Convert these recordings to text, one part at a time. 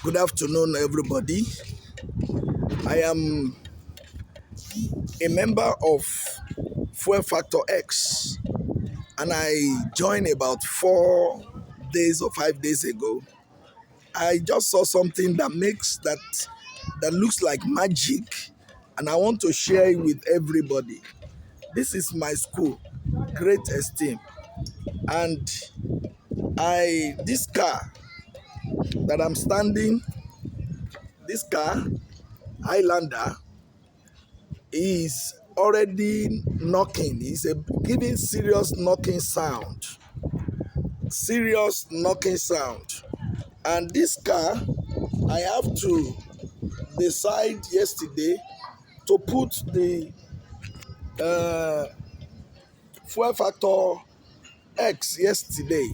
Good afternoon, everybody. I am a member of Fuel Factor X, and I joined about 4 days or 5 days ago. I just saw something that looks like magic, and I want to share it with everybody. This is my school, Great Esteem, and I this car that I'm standing, this car Highlander is already knocking. It's giving serious knocking sound. And this car, I have to decide yesterday to put the uh, fuel factor X yesterday.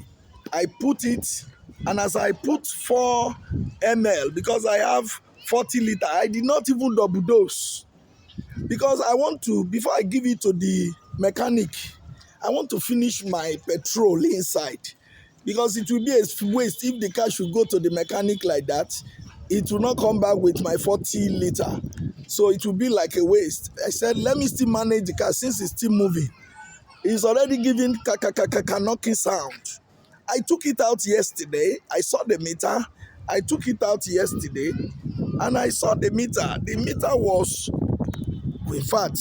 I put it, and as I put 4 ml, because I have 40 liter, I did not even double dose. Because I want to, before I give it to the mechanic, I want to finish my petrol inside, because it will be a waste if the car should go to the mechanic like that. It will not come back with my 40 liter, so it will be like a waste. I said, let me still manage the car since it's still moving. It's already giving knocking sound. I took it out yesterday. I saw the meter. I took it out yesterday, and I saw the meter. The meter was, in fact,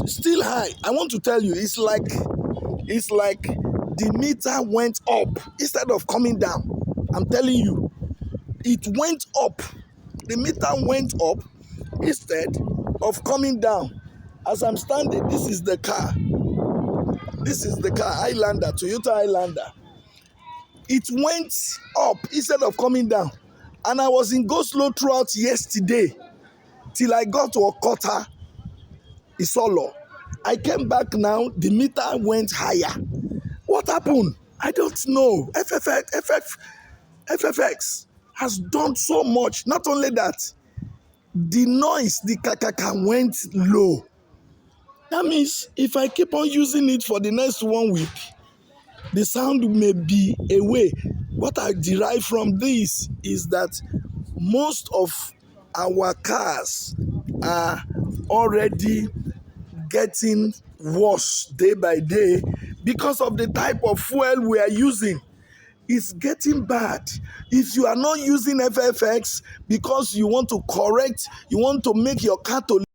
still high. I want to tell you, it's like the meter went up instead of coming down. I'm telling you, it went up. The meter went up instead of coming down. As I'm standing, this is the car. This is the car, Highlander, Toyota Highlander. It went up instead of coming down. And I was in go slow throughout yesterday till I got to Okota, Isolo. I came back now, the meter went higher. What happened? I don't know. FFX has done so much. Not only that, the noise, the kakaka went low. That means if I keep on using it for the next 1 week, the sound may be away. What I derive from this is that most of our cars are already getting worse day by day because of the type of fuel we are using. It's getting bad. If you are not using FFX because you want to make your car to